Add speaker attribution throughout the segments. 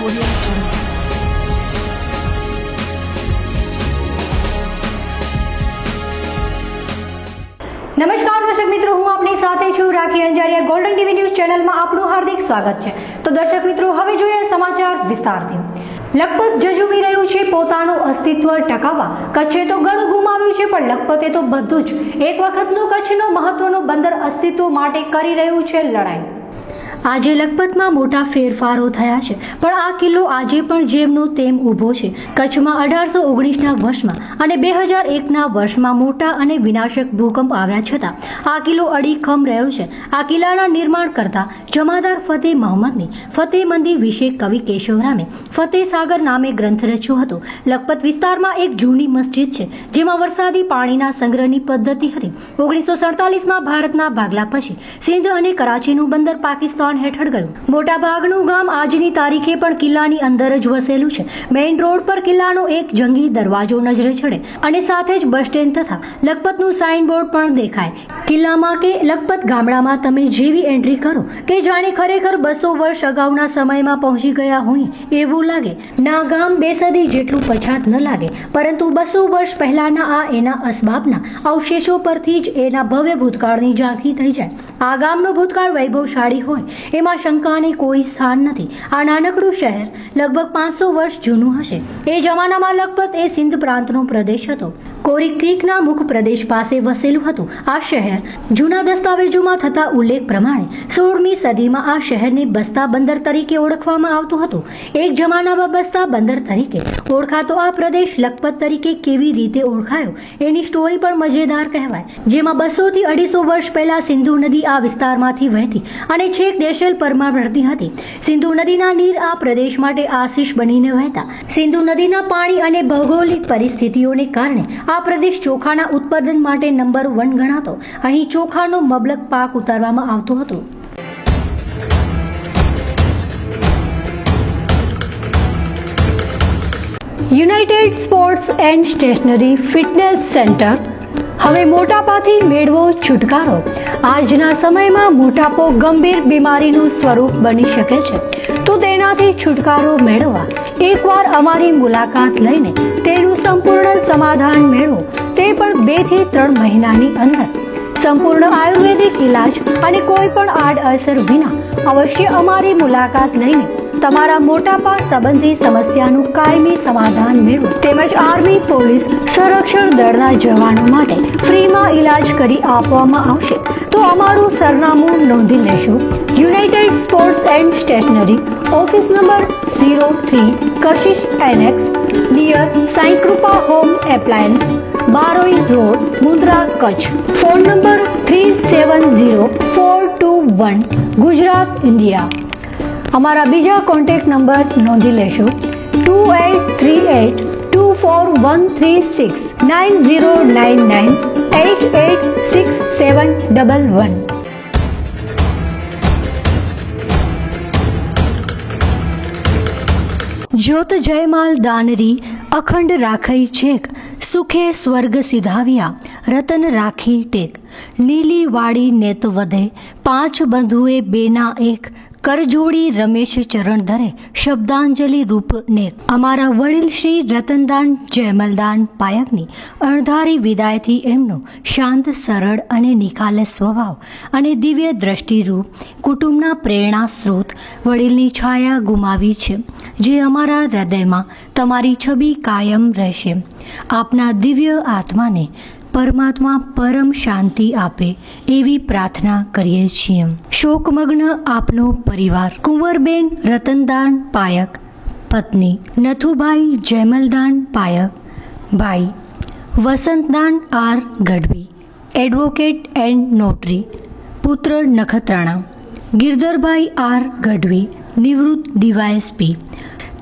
Speaker 1: Audio Jungle.
Speaker 2: નમસ્કાર દર્શક મિત્રો, હું આપની સાથે છું રાખી અંજારિયા. ગોલ્ડન ટીવી ન્યૂઝ ચેનલમાં આપનું હાર્દિક સ્વાગત છે. તો દર્શક મિત્રો, હવે જોઈએ સમાચાર વિસ્તારથી. લખપત ઝઝૂમી રહ્યું છે પોતાનું અસ્તિત્વ ટકાવવા. કચ્છે તો ઘણું ગુમાવ્યું છે, પણ લખપતે તો બધું જ. એક વખતનું કચ્છનું મહત્વનું બંદર અસ્તિત્વ માટે કરી રહ્યું છે લડાઈ. આજે લખપતમાં મોટા ફેરફારો થયા છે, પણ આ કિલ્લો આજે પણ જેમનો તેમ ઊભો છે. કચ્છમાં 1819ના વર્ષમાં અને 2001ના વર્ષમાં મોટા અને વિનાશક ભૂકંપ આવ્યા છતાં આ કિલ્લો અડીખમ રહ્યો છે. આ કિલ્લાના નિર્માણ કરતા જમાદાર ફતેહ મહમ્મદની ફતેહમંદી વિશે કવિ કેશવરામે ફતેહ સાગર નામે ગ્રંથ રચ્યો હતો. લખપત વિસ્તારમાં એક જૂની મસ્જિદ છે, જેમાં વરસાદી પાણીના સંગ્રહની પદ્ધતિ હતી. 1947માં ભારતના ભાગલા પછી સિંધ અને કરાચીનું બંદર પાકિસ્તાન હેઠળ ગયું. મોટા ભાગનું ગામ આજની તારીખે પણ કિલ્લાની અંદર જ વસેલું છે. મેઇન રોડ પર કિલ્લાનો એક જંગી દરવાજો નજરે ચડે અને સાથે જ બસ સ્ટેન્ડ તથા લખપતનું સાઇન બોર્ડ પણ દેખાય. કિલ્લામાં કે લખપત ગામડામાં તમે જેવી એન્ટ્રી કરો કે જાણે ખરેખર 200 વર્ષ અગાઉના સમયમાં પહોંચી ગયા હોય એવું લાગે. ના ગામ 2 સદી જેટલું પછાત ન લાગે, પરંતુ 200 વર્ષ પહેલાના આ એના અસબાબના અવશેષો પરથી જ એના ભવ્ય ભૂતકાળની ઝાંખી થઈ જાય. આ ગામનો ભૂતકાળ વૈભવશાળી હોય એમાં શંકાની કોઈ સ્થાન નથી. આ નાનકડું શહેર લગભગ 500 વર્ષ જૂનું હશે. એ જમાનામાં લખપત એ સિંધ પ્રાંતનો પ્રદેશ હતો. કોરી ક્રીકના મુખ પ્રદેશ પાસે વસેલું હતું. આ શહેર જૂના દસ્તાવેજોમાં થતા ઉલ્લેખ પ્રમાણે 16મી સદીમાં આ શહેરને બસ્તા બંદર તરીકે ઓળખવામાં આવતું હતું. એક જમાનામાં બસ્તા બંદર તરીકે ઓળખાતો આ પ્રદેશ લખપત તરીકે કેવી રીતે ઓળખાયો એની સ્ટોરી પણ મજેદાર કહેવાય. જેમાં 200 થી 250 વર્ષ પહેલા સિંધુ નદી આ વિસ્તારમાંથી વહેતી અને છેક દેશલ પરમાં ભળતી હતી. સિંધુ નદીના નીર આ પ્રદેશ માટે આશીષ બનીને વહેતા. સિંધુ નદીના પાણી અને ભૌગોલિક પરિસ્થિતિઓને કારણે આ પ્રદેશ ચોખાના ઉત્પાદન માટે નંબર 1 ગણાતો. અહીં ચોખાનો મબલક પાક ઉતારવામાં આવતો હતો. United Sports and Stationery fitness centre હવે મોટાપાથી મેળવો છુટકારો. આજના સમયમાં મોટાપો ગંભીર બીમારીનું સ્વરૂપ બની શકે છે, તો તેનાથી છુટકારો મેળવવા એકવાર અમારી મુલાકાત લઈને તેનું સંપૂર્ણ સમાધાન મેળવો, તે પણ 2 થી 3 મહિનાની અંદર. સંપૂર્ણ આયુર્વેદિક ઇલાજ અને કોઈ પણ આડઅસર વિના અવશ્ય અમારી મુલાકાત લઈને તમારા મોટાપા સંબંધી સમસ્યાનું કાયમી સમાધાન મેળવો. તેમજ આર્મી, પોલીસ, સંરક્ષણ દળના જવાનો માટે ફ્રીમાં ઇલાજ કરી આપવામાં આવશે. તો અમારું સરનામું નોંધી લેશો. United Sports and Stationery, office number 03, Kashish annex, near Sai Krupa home appliance, Baroi road, Mundra, Kutch. Phone number 370421, Gujarat, India. અમારા બીજા કોન્ટેક્ટ નંબર નોંધી લેશો. 2838241369, 9099886711. જ્યોત જયમાલ દાનરી અખંડ રાખઈ છેક, સુખે સ્વર્ગ સિધાવ્યા રતન રાખી ટેક. નીલી વાળી નેત વધે 5 બંધુએ 2ના 1, કરજોડી રમેશ ચરણ ધરે શબ્દાંજલિ રૂપ નેક. અમારા વડીલ શ્રી રતનદાન જયમલદાન પાયકની અણધારી વિદાયથી એમનો શાંત, સરળ અને નિખાલસ સ્વભાવ અને દિવ્ય દ્રષ્ટિરૂપ કુટુંબના પ્રેરણા સ્ત્રોત વડીલની છાયા ગુમાવી છે, જે અમારા હૃદયમાં તમારી છબી કાયમ રહેશે. આપના દિવ્ય આત્માને પરમાત્મા પરમ શાંતિ આપે એવી પ્રાર્થના કરીએ છીએ. શોકમગ્ન આપનો પરિવાર. કુંવરબેન રતનદાન પાયક, પત્ની નથુભાઈ જયમલદાન પાયક, ભાઈ Vasantdan R Gadhvi, advocate and notary, પુત્ર નખત્રાણા, ગિરધરભાઈ આર ગઢવી, નિવૃત્ત DYSP,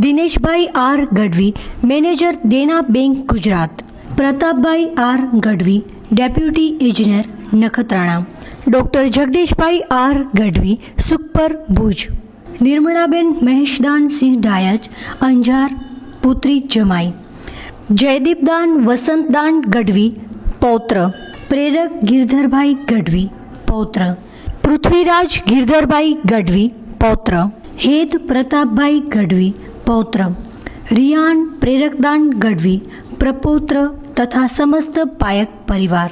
Speaker 2: Dineshbhai R Gadhvi, manager Dena bank Gujarat, Pratapbhai R Gadhvi, deputy ઇજનેર, નખત્રાણા, ડોક્ટર જગદીશભાઈ આર ગઢવી, સુખપર, ભુજ, નિર્મળાબેન મહેશદાનસિંહ ડાયચ, અંજાર, પુત્રી જમાઈ, જયદીપદાન વસંતદાન ગઢવી, પૌત્ર, પ્રેરક ગિરધરભાઈ ગઢવી, પૌત્ર, પૃથ્વીરાજ ગિરધરભાઈ ગઢવી, પૌત્ર, હેત પ્રતાપભાઈ ગઢવી, पौत्र रियान प्रेरकदान गढ़वी प्रपुत्र तथा समस्त पायक परिवार।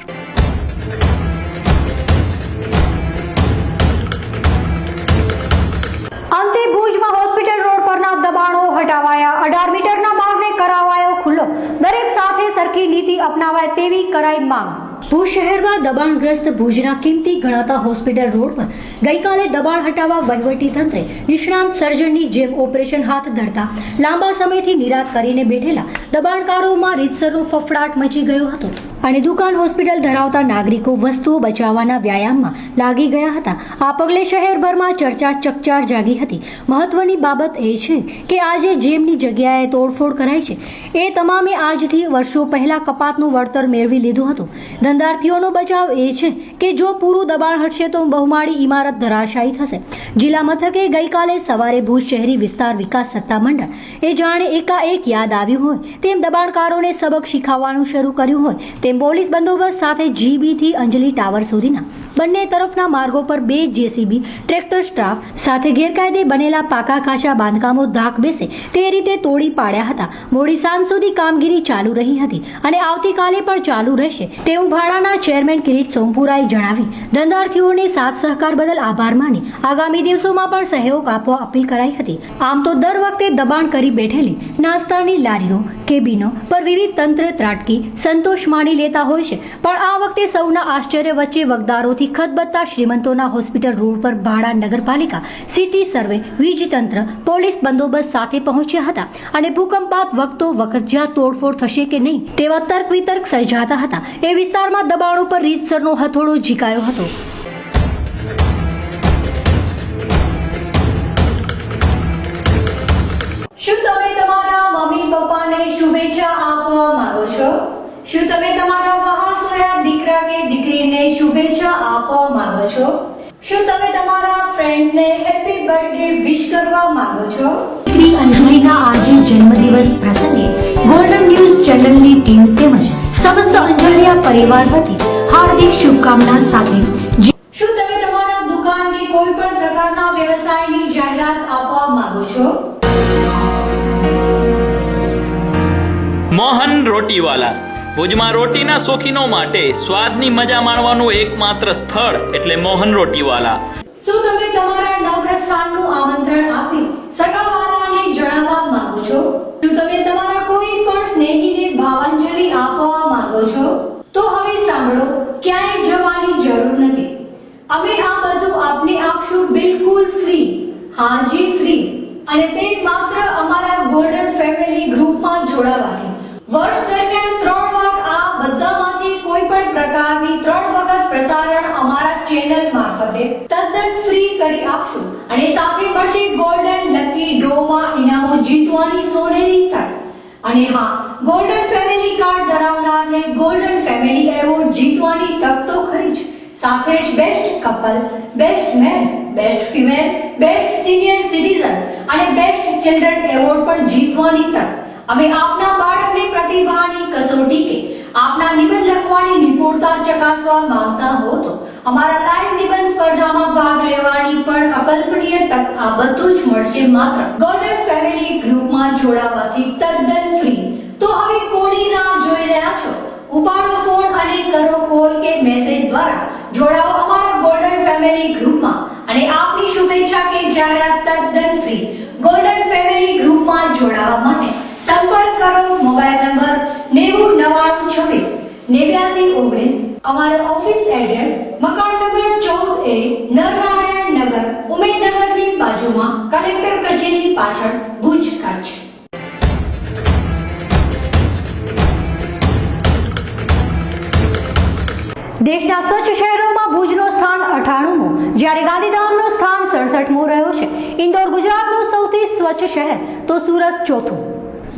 Speaker 2: अंते भुजમાં હોસ્પિટલ રોડ પરના દબાણો હટાવાયા। 18 મીટરના માર્ગને કરાવાયો ખુલ્લો। દરેક સાથે સરખી નીતિ અપનાવાય તેવી કરાઈ માંગ। ભુજ શહેરમાં દબાણગ્રસ્ત ભુજના કિંમતી ગણાતા હોસ્પિટલ રોડ પર ગઈકાલે દબાણ હટાવવા વહીવટી તંત્રે નિષ્ણાંત સર્જનની જેમ ઓપરેશન હાથ ધરતા લાંબા સમયથી નિરાશ કરીને બેઠેલા દબાણકારોમાં રીતસરનો ફફડાટ મચી ગયો હતો અને દુકાન હોસ્પિટલ ધરાવતા નાગરિકો વસ્તુઓ બચાવવાના વ્યાયામમાં લાગી ગયા હતા। આ પગલે શહેરભરમાં ચર્ચા ચકચાર જાગી હતી। મહત્વની બાબત એ છે કે આજે જેમની જગ્યાએ તોડફોડ કરાઈ છે એ તમામે આજથી વર્ષો પહેલા કપાતનું વળતર મેળવી લીધું હતું। ધંધાર્થીઓનો બચાવ એ છે કે જો પૂરું દબાણ હટશે તો બહુમાળી ઇમારત ધરાશાયી થશે। જિલ્લા મથકે ગઈકાલે સવારે ભુજ શહેરી વિસ્તાર વિકાસ સત્તામંડળ એ જાણે એકાએક યાદ આવ્યું હોય તેમ દબાણકારોને સબક શીખવવાનું શરૂ કર્યું હોય તેમ પોલીસ બંદોબસ્ત સાથે જીબી થી અંજલિ ટાવર સુધીના બંને તરફના માર્ગો પર 2 જેસીબી ટ્રેક્ટર સ્ટાફ સાથે ગેરકાયદે બનેલા પાકા કાચા બાંધકામો ધાક બેસે તે રીતે તોડી પાડ્યા હતા। મોડી સાંજ સુધી કામગીરી ચાલુ રહી હતી અને આવતીકાલે પણ ચાલુ રહેશે તેવું ભાડાના ચેરમેન કિરીટ સોમપુરાએ જણાવી ધંધાર્થીઓને સાથ સહકાર બદલ આભાર માની આગામી દિવસોમાં પણ સહયોગ આપવા અપીલ કરાઈ હતી। આમ તો દર વખતે દબાણ કરી બેઠેલી નાસ્તાની લારીઓ કેબિનો પર વિવિધ તંત્ર ત્રાટકી સંતોષ માણી લેતા હોય છે, પણ આ વખતે સૌના આશ્ચર્ય વચ્ચે વગદારોથી ખતબત્તા શ્રીમંતોના હોસ્પિટલ રોડ પર ભાડા નગરપાલિકા સિટી સર્વે વીજ તંત્ર પોલીસ બંદોબસ્ત સાથે પહોંચ્યા હતા અને ભૂકંપ બાદ વખતો વખત જ્યાં તોડફોડ થશે કે નહીં તેવા તર્ક વિતર્ક સર્જાતા હતા। એ વિસ્તારમાં દબાણો પર રીતસરનો હથોડો ઝીકાયો હતો। શું તમે તમારા મમ્મી પપ્પાને શુભેચ્છા આપવા માંગો છો? શું તમે તમારા વહાણસોયા દીકરા કે દીકરીને શુભેચ્છા આપવા માંગો છો? શું તમે તમારા ફ્રેન્ડ્સને હેપી બર્થડે વિશ કરવા માંગો છો? દીકરી અંજલિના આજે જન્મદિવસ પ્રસંગે ગોલ્ડન ન્યૂઝ ચેનલની ટીમ તેમજ સમસ્ત અંજલિયા પરિવાર વતી હાર્દિક શુભકામના સાથે શું તમે તમારા દુકાન કે કોઈ પણ પ્રકારના વ્યવસાયની જાહેરાત આપવા માંગો છો?
Speaker 1: મોહન રોટીવાલા ભુજમાં રોટીના શોખીનો માટે સ્વાદની મજા માણવાનું એકમાત્ર સ્થળ એટલે મોહન રોટીવાલા।
Speaker 2: શું તમે તમારા નવપ્રસ્થાનનું આમંત્રણ આપી સગાવાળાને જણાવવા માંગો છો? શું તમે તમારા કોઈ પણ સ્નેહીને ભાવાંજલિ આપવા માંગો છો? તો હવે સાંભળો, ક્યાંય જવાની જરૂર નથી। અમે આ બધું આપને આપશું બિલકુલ ફ્રી। હા જી ફ્રી, અને તે માત્ર અમારા ગોલ્ડન ફેમિલી ગ્રુપમાં જોડાવાથી। વર્ષ દરમિયાન 3 વાર આ બધામાંથી કોઈ પણ પ્રકારની 3 વખત પ્રસારણ અમારા ચેનલ મારફતે તદ્દન ફ્રી કરી આપશું અને સાથે મળશે ગોલ્ડન લકી ડ્રોમાં ઇનામો જીતવાની સોનેરી તક। અને હા, ગોલ્ડન ફેમિલી કાર્ડ ધરાવનારને ગોલ્ડન ફેમિલી એવોર્ડ જીતવાની તક તો ખરી જ, સાથે જ best couple, best man, best female, best senior citizen અને બેસ્ટ ચિલ્ડ્રન એવોર્ડ પણ જીતવાની તક। અમે આપના બાળકની પ્રતિભાની કસોટી કે આપના નિબંધ લખવાની નિપુણતા ચકાસવા માંગતા હો તો અમારા લાઈવ નિબંધ સ્પર્ધામાં ભાગ લેવાની પણ અકલ્પનીય તક। આ બધું જ મળશે માત્ર ગોલ્ડન ફેમિલી ગ્રુપમાં જોડાવાથી તદ્દન ફ્રી। તો હવે કોની રાહ જોઈ રહ્યા છો? ઉપાડો ફોન અને કરો કોલ કે મેસેજ દ્વારા જોડાઓ અમારા ગોલ્ડન ફેમિલી ગ્રુપમાં અને આપની શુભેચ્છા કે જાહેરાત તદ્દન ફ્રી। ગોલ્ડન ફેમિલી ગ્રુપમાં જોડાવા માટે संपर्क करो मोबाइल नंबर 909926 8919। हमारा ऑफिस एड्रेस मकान नंबर 14A नरनारायण नगर उमेदनगर ની બાજુમાં કલેક્ટર કચેરી પાછળ ભુજ કચ્છ। દેશના સ્વચ્છ શહેરોમાં ભુજનો સ્થાન 98મો જ્યારે ગાંધીધામનો સ્થાન 67મો રહ્યો છે। ઇન્દોર ગુજરાતનું સૌથી સ્વચ્છ શહેર તો સુરત ચોથું।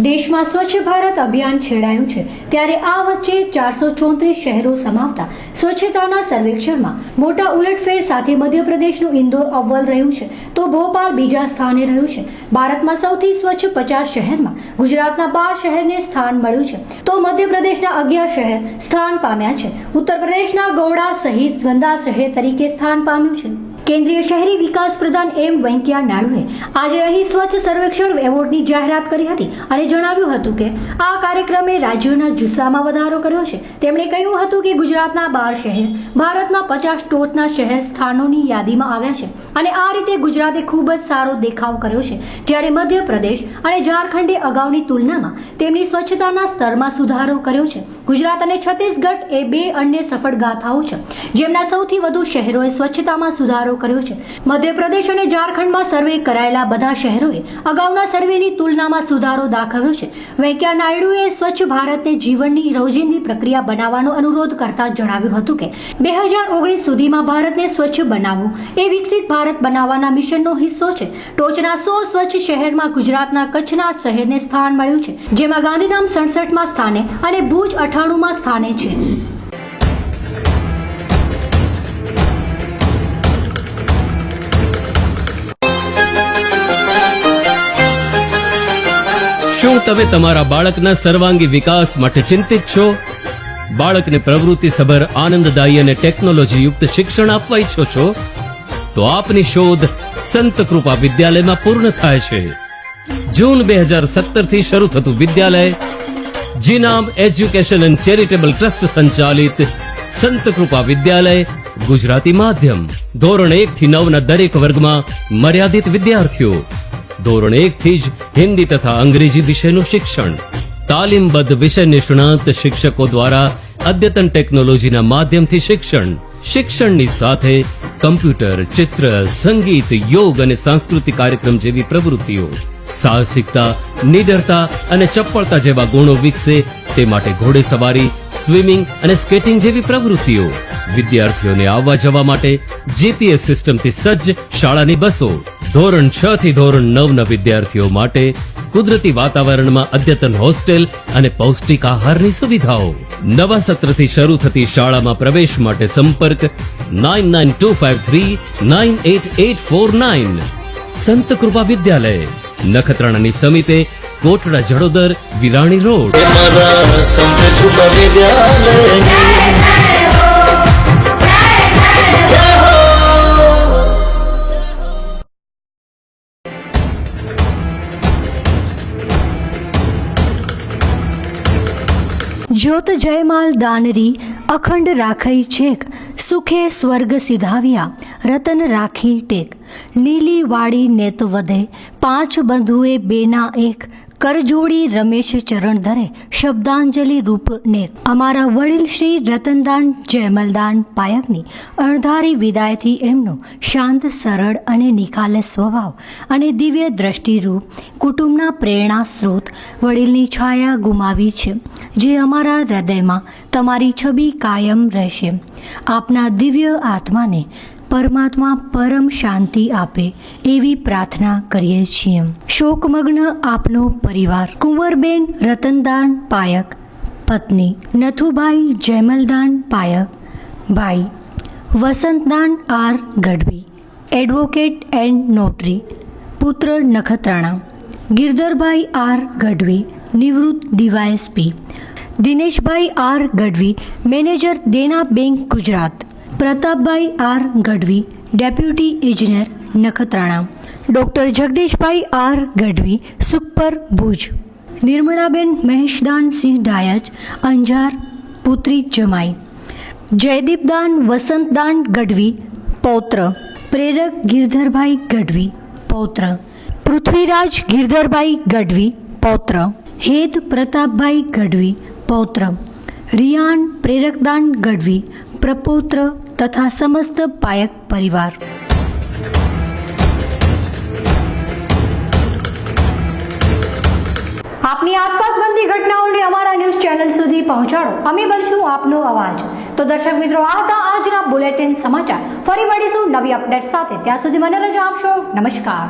Speaker 2: દેશમાં સ્વચ્છ ભારત અભિયાન છેડાયું છે ત્યારે આ વચ્ચે 434 શહેરો સમાવતા સ્વચ્છતાના સર્વેક્ષણમાં મોટા ઉલટફેર સાથે મધ્યપ્રદેશનું ઇન્દોર અવ્વલ રહ્યું છે તો ભોપાલ બીજા સ્થાને રહ્યું છે। ભારતમાં સૌથી સ્વચ્છ 50 શહેરમાં ગુજરાતના 12 શહેરને સ્થાન મળ્યું છે તો મધ્યપ્રદેશના 11 શહેર સ્થાન પામ્યા છે। ઉત્તર પ્રદેશના ગોડા સહિત ગંદા શહેર તરીકે સ્થાન પામ્યું છે। કેન્દ્રીય શહેરી વિકાસ પ્રધાન એમ વેંકૈયા નાયડુએ આજે અહીં સ્વચ્છ સર્વેક્ષણ એવોર્ડની જાહેરાત કરી હતી અને જણાવ્યું હતું કે આ કાર્યક્રમે રાજ્યોના જુસ્સામાં વધારો કર્યો છે. તેમણે કહ્યું હતું કે ગુજરાતના 12 શહેર ભારતના 50 ટોચના શહેર સ્થાનોની યાદીમાં આવ્યા છે અને આ રીતે ગુજરાતે ખૂબ જ સારો દેખાવ કર્યો છે, જ્યારે મધ્યપ્રદેશ અને ઝારખંડે અગાઉની તુલનામાં તેમની સ્વચ્છતાના સ્તરમાં સુધારો કર્યો છે. ગુજરાત અને છત્તીસગઢ એ બે અન્ય સફળ ગાથાઓ છે જેમના સૌથી વધુ શહેરોએ સ્વચ્છતામાં સુધારો કર્યો છે. મધ્યપ્રદેશ અને ઝારખંડમાં સર્વે કરાયેલા બધા શહેરોએ અગાઉના સર્વેની તુલનામાં સુધારો દાખવ્યો છે. વેંકૈયા નાયડુએ સ્વચ્છ ભારતને જીવનની રોજિંદી પ્રક્રિયા બનાવવાનો અનુરોધ કરતા જણાવ્યું હતું કે 2019 સુધીમાં ભારતને સ્વચ્છ બનાવવું એ વિકસિત ભારત બનાવવાના મિશનનો હિસ્સો છે. ટોચના 100 સ્વચ્છ શહેરમાં ગુજરાતના કચ્છના શહેરને સ્થાન મળ્યું છે, જેમાં ગાંધીધામ 67માં સ્થાને અને ભુજ 98માં સ્થાને છે.
Speaker 3: શું તમે તમારા બાળકના સર્વાંગી વિકાસ માટે ચિંતિત છો? બાળકને પ્રવૃત્તિસભર, આનંદદાયી અને ટેકનોલોજીયુક્ત શિક્ષણ આપવા ઈચ્છો છો? તો આપની શોધ સંત કૃપા વિદ્યાલયમાં પૂર્ણ થાય છે. જૂન 2017 થી શરૂ થતું વિદ્યાલય જીનામ એજ્યુકેશન એન્ડ ચેરિટેબલ ટ્રસ્ટ સંચાલિત સંત કૃપા વિદ્યાલય ગુજરાતી માધ્યમ. ધોરણ 1 થી 9 ના દરેક વર્ગમાં મર્યાદિત વિદ્યાર્થીઓ. ધોરણ 1 થી જ હિન્દી તથા અંગ્રેજી વિષયનું શિક્ષણ. તાલીમબદ્ધ વિષય નિષ્ણાત શિક્ષકો દ્વારા અદ્યતન ટેકનોલોજીના માધ્યમથી શિક્ષણ. શિક્ષણની સાથે કમ્પ્યુટર, ચિત્ર, સંગીત, યોગ અને સાંસ્કૃતિક કાર્યક્રમ જેવી પ્રવૃત્તિઓ. સાહસિકતા, નિડરતા અને ચપળતા જેવા ગુણો વિકસે તે માટે ઘોડેસવારી, સ્વિમિંગ અને સ્કેટિંગ જેવી પ્રવૃત્તિઓ. વિદ્યાર્થીઓને આવવા જવા માટે જીપીએસ સિસ્ટમથી સજ્જ શાળાની બસો. ધોરણ 6 થી ધોરણ 9 ના વિદ્યાર્થીઓ માટે કુદરતી વાતાવરણમાં અદ્યતન હોસ્ટેલ અને પૌષ્ટિક આહારની સુવિધાઓ. નવા સત્રથી શરૂ થતી શાળામાં પ્રવેશ માટે સંપર્ક 9925398849. સંત કૃપા વિદ્યાલય, નખત્રાણાની સમીપે, કોટડા જડોદર, વિરાણી રોડ.
Speaker 4: સંત કૃપા વિદ્યાલય.
Speaker 2: જ્યોત જયમાલ દાનરી અખંડ રાખઈ છેક, સુખે સ્વર્ગ સિધાવ્યા રતન રાખી ટેક. નીલી વાળી નેત વધે 5 બંધુએ બેના એક, કરજોડી રમેશ ચરણ ધરે શબ્દાંજલિ રૂપ નેક. અમારા વડીલ શ્રી રતનદાન જયમલદાન પાયકની અણધારી વિદાયથી એમનો શાંત, સરળ અને નિખાલસ સ્વભાવ અને દિવ્ય દ્રષ્ટિરૂપ કુટુંબના પ્રેરણા સ્ત્રોત વડીલની છાયા ગુમાવી છે, જે અમારા હૃદયમાં તમારી છબી કાયમ રહેશે. આપના દિવ્ય આત્માને પરમાત્મા પરમ શાંતિ આપે એવી પ્રાર્થના કરીએ છીએ. શોકમગ્ન આપનો પરિવાર. કુંવરબેન રતનદાન પાયક, પત્ની નથુભાઈ જયમલદાન પાયક, ભાઈ Vasantdan R Gadhvi, advocate and notary, પુત્ર નખત્રાણા. ગિરધરભાઈ આર ગઢવી, નિવૃત્ત DYSP. Dineshbhai R Gadhvi, manager Dena bank Gujarat. Pratapbhai R Gadhvi, deputy ઇજનેર નખત્રાણા. Doctor Jagdishbhai R Gadhvi, Sukhpar Bhuj. નિર્મળાબેન મહેશદાનસિંહ ડાયચ, અંજાર, પુત્રી જમાઈ. જયદીપદાન વસંતદાન ગઢવી, પૌત્ર. પ્રેરક ગિરધરભાઈ ગઢવી, પૌત્ર. પૃથ્વીરાજ ગિરધરભાઈ ગઢવી, પૌત્ર. હેત પ્રતાપભાઈ ગઢવી, પૌત્ર. રિયાન પ્રેરકદાન ગઢવી, પ્રપૌત્ર તથા સમસ્ત પાયક પરિવાર. આપની આસપાસ બનતી ઘટનાઓને અમારા ન્યૂઝ ચેનલ સુધી પહોંચાડો. અમે બનશું આપનો અવાજ. તો દર્શક મિત્રો, આ હતા આજના બુલેટિન સમાચાર. ફરી મળીશું નવી અપડેટ સાથે. ત્યાં સુધી મને રજા આપશો. નમસ્કાર.